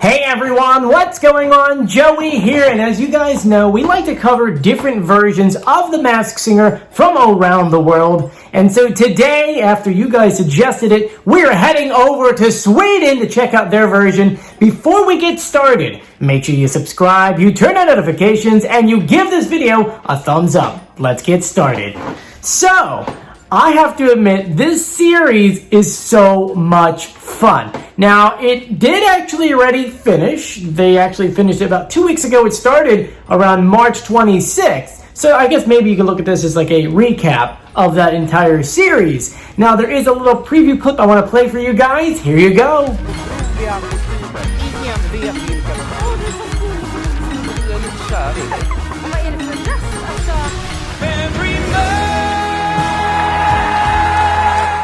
Hey everyone, what's going on? Joey here, and as you guys know, we like to cover different versions of The Masked Singer from around the world. And so today, after you guys suggested it, we're heading over to Sweden to check out their version. Before we get started, make sure you subscribe, you turn on notifications, and you give this video a thumbs up. Let's get started. So, I have to admit, this series is so much fun. Now, it did actually already finish. They actually finished it about 2 weeks ago. It started around March 26th. So I guess maybe you can look at this as like a recap of that entire series. Now, there is a little preview clip I want to play for you guys. Here you go.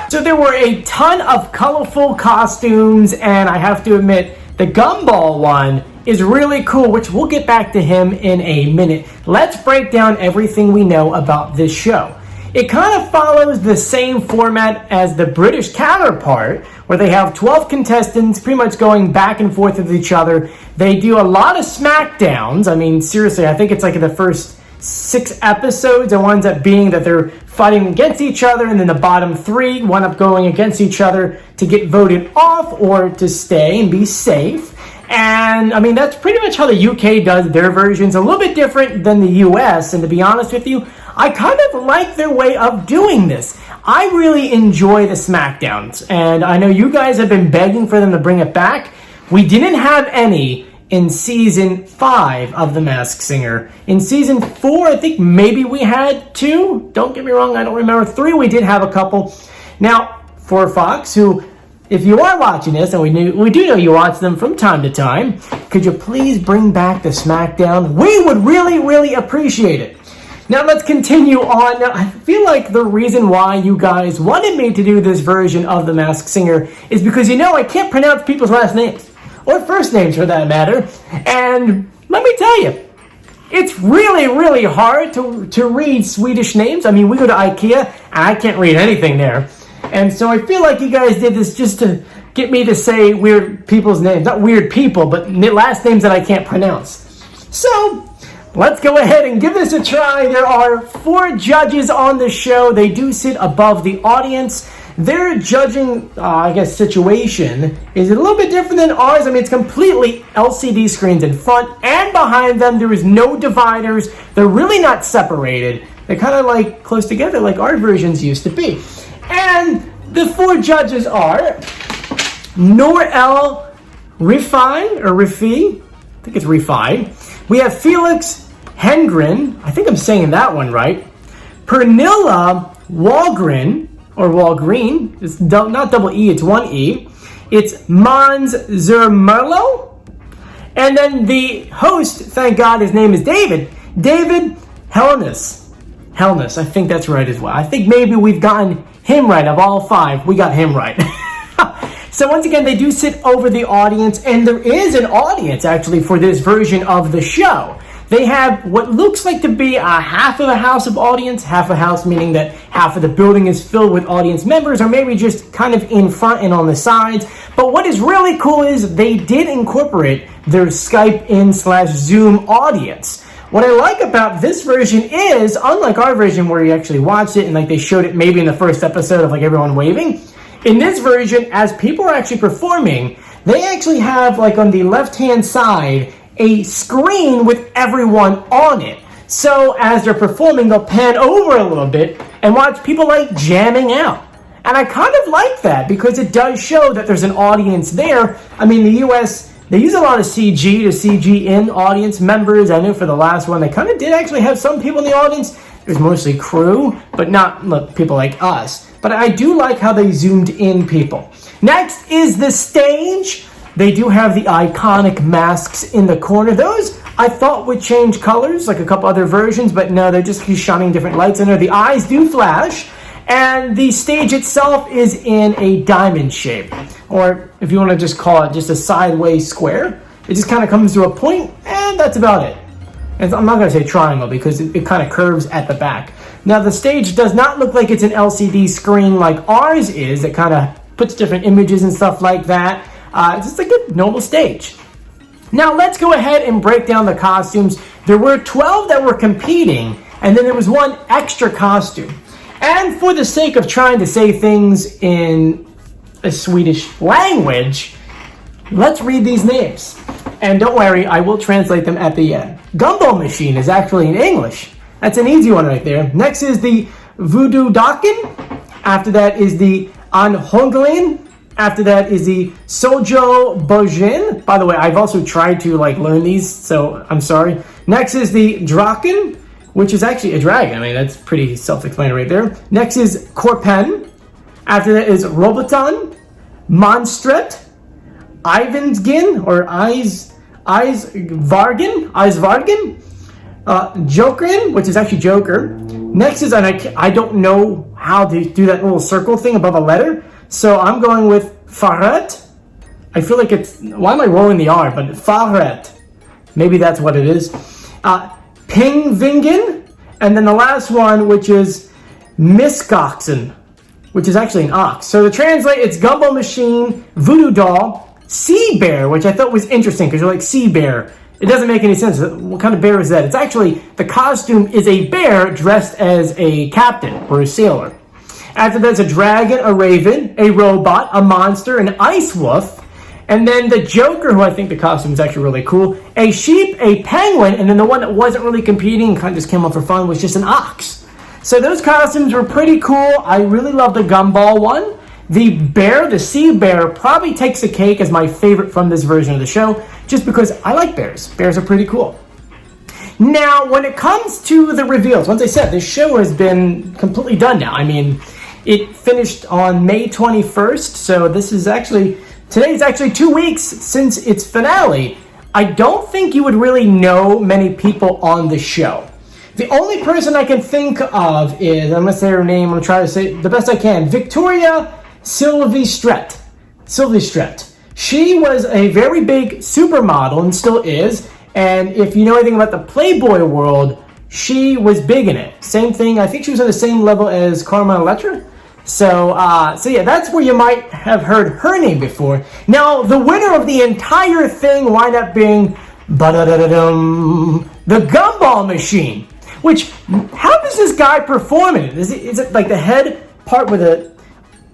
So there were a ton of colorful costumes, and I have to admit, the gumball one is really cool, which we'll get back to him in a minute. Let's break down everything we know about this show. It kind of follows the same format as the British counterpart, where they have 12 contestants pretty much going back and forth with each other. They do a lot of Smakdowns. I mean, seriously, I think it's like in the first 6 episodes, it winds up being that they're fighting against each other, and then the bottom 3 wind up going against each other to get voted off or to stay and be safe. And I mean, that's pretty much how the UK does their versions. A little bit different than the US, and to be honest with you, I kind of like their way of doing this. I really enjoy the Smakdowns, and I know you guys have been begging for them to bring it back. We didn't have any in season 5 of The Masked Singer. In season 4, I think maybe we had 2. Don't get me wrong, I don't remember. 3, we did have a couple. Now, for Fox, who, if you are watching this, and we do know you watch them from time to time, could you please bring back the Smackdown? We would really, really appreciate it. Now, let's continue on. Now, I feel like the reason why you guys wanted me to do this version of The Masked Singer is because, you know, I can't pronounce people's last names. Or first names for that matter. And let me tell you, it's really, really hard to read Swedish names. I mean, we go to IKEA, and I can't read anything there. And so I feel like you guys did this just to get me to say weird people's names. Not weird people, but last names that I can't pronounce. So, let's go ahead and give this a try. There are 4 judges on the show. They do sit above the audience. Their judging, situation is a little bit different than ours. I mean, it's completely LCD screens in front and behind them. There is no dividers. They're really not separated. They're kind of like close together like our versions used to be. And the 4 judges are Nour, Refai, or Refai. I think it's Refai. We have Felix, Herngren. I think I'm saying that one right. Pernilla, Wahlgren. Or Wahlgren, it's not double E, it's 1 E. It's Måns Zelmerlöw. And then the host, thank God his name is David Hellenius. Hellenius, I think that's right as well. I think maybe we've gotten him right. Of all 5, we got him right. So once again, they do sit over the audience, and there is an audience actually for this version of the show. They have what looks like to be a half of a house of audience, half a house meaning that half of the building is filled with audience members, or maybe just kind of in front and on the sides. But what is really cool is they did incorporate their Skype in/Zoom audience. What I like about this version is, unlike our version where you actually watched it and like they showed it maybe in the first episode of like everyone waving, in this version, as people are actually performing, they actually have like on the left-hand side a screen with everyone on it. So as they're performing, they'll pan over a little bit and watch people like jamming out. And I kind of like that because it does show that there's an audience there. I mean, the US, they use a lot of CG to CG in audience members. I know for the last one, they kind of did actually have some people in the audience. There's mostly crew, but not people like us. But I do like how they zoomed in people. Next is the stage. They do have the iconic masks in the corner. Those I thought would change colors like a couple other versions, but no, they're just shining different lights in there. The eyes do flash, and the stage itself is in a diamond shape, or if you want to just call it just a sideways square. It just kind of comes to a point, and that's about it. And I'm not going to say triangle because it kind of curves at the back. Now, the stage does not look like it's an LCD screen like ours is. It kind of puts different images and stuff like that. It's just like a normal stage. Now let's go ahead and break down the costumes. There were 12 that were competing, and then there was one extra costume. And for the sake of trying to say things in a Swedish language, let's read these names. And don't worry, I will translate them at the end. Gumball Machine is actually in English. That's an easy one right there. Next is the Voodoo Dakin. After that is the Herngren. After that is the Sojo Bojin. By the way, I've also tried to learn these, so I'm sorry. Next is the Draken, which is actually a dragon. I mean, that's pretty self-explanatory right there. Next is Korpen. After that is Roboton, Monstret, Ivansgin, or Eisvargen, Jokerin, which is actually Joker. Next is, and I don't know how to do that little circle thing above a letter, so I'm going with Faret. I feel like it's, why am I rolling the R, but Faret. Maybe that's what it is. Pingvingen, and then the last one, which is Miskoxen, which is actually an ox. So to translate, it's Gumball Machine, Voodoo Doll, Sea Bear, which I thought was interesting because you're like, sea bear. It doesn't make any sense. What kind of bear is that? It's actually, the costume is a bear dressed as a captain or a sailor. After that's a dragon, a raven, a robot, a monster, an ice wolf, and then the Joker, who I think the costume is actually really cool, a sheep, a penguin, and then the one that wasn't really competing, kind of just came up for fun, was just an ox. So those costumes were pretty cool. I really love the Gumball one. The bear, the sea bear, probably takes the cake as my favorite from this version of the show, just because I like bears. Bears are pretty cool. Now, when it comes to the reveals, once I said, this show has been completely done now. I mean, it finished on May 21st, so today's actually 2 weeks since its finale. I don't think you would really know many people on the show. The only person I can think of is, I'm going to say her name, I'm going to try to say the best I can, Victoria Silvestret. She was a very big supermodel and still is, and if you know anything about the Playboy world, she was big in it. Same thing, I think she was on the same level as Carmen Electra. So yeah, that's where you might have heard her name before. Now, the winner of the entire thing wound up being the Gumball Machine. Which, how does this guy perform in it? Is it like the head part where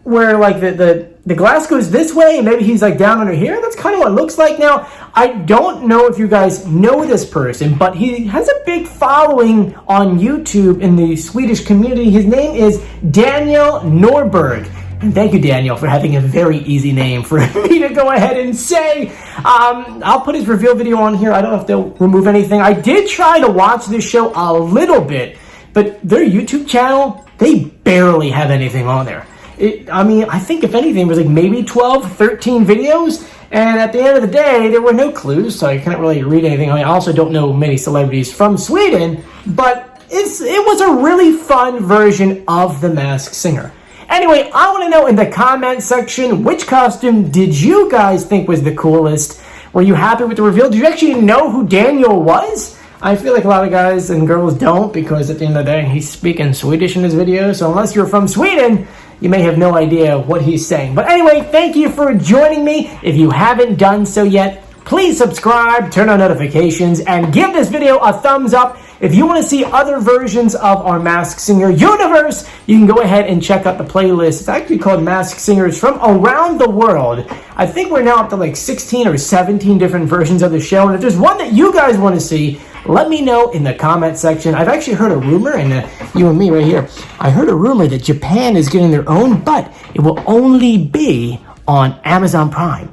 the glass goes this way and maybe he's like down under here? That's kind of what it looks like. Now, I don't know if you guys know this person, but he has a big following on YouTube in the Swedish community. His name is Daniel Norberg. And thank you, Daniel, for having a very easy name for me to go ahead and say. I'll put his reveal video on here. I don't know if they'll remove anything. I did try to watch this show a little bit, but their YouTube channel, they barely have anything on there. I think if anything, it was like maybe 12, 13 videos. And at the end of the day, there were no clues, so I couldn't really read anything. I also don't know many celebrities from Sweden, but it was a really fun version of The Masked Singer. Anyway, I want to know in the comment section, which costume did you guys think was the coolest? Were you happy with the reveal? Did you actually know who Daniel was? I feel like a lot of guys and girls don't, because at the end of the day, he's speaking Swedish in his video. So unless you're from Sweden, you may have no idea what he's saying. But anyway, thank you for joining me. If you haven't done so yet, please subscribe, turn on notifications, and give this video a thumbs up. If you want to see other versions of our Masked Singer universe, you can go ahead and check out the playlist. It's actually called Masked Singers from around the world. I think we're now up to like 16 or 17 different versions of the show. And if there's one that you guys want to see, let me know in the comment section. I've actually heard a rumor, and you and me right here, I heard a rumor that Japan is getting their own, but it will only be on Amazon Prime.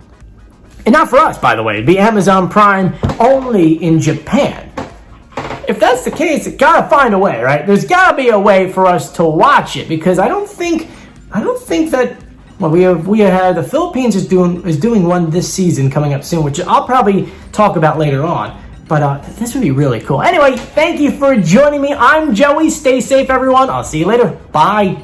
And not for us, by the way. It'd be Amazon Prime only in Japan. If that's the case, it gotta find a way, right? There's gotta be a way for us to watch it, because I don't think that. Well, we had the Philippines is doing one this season coming up soon, which I'll probably talk about later on. But this would be really cool. Anyway, thank you for joining me. I'm Joey. Stay safe, everyone. I'll see you later. Bye.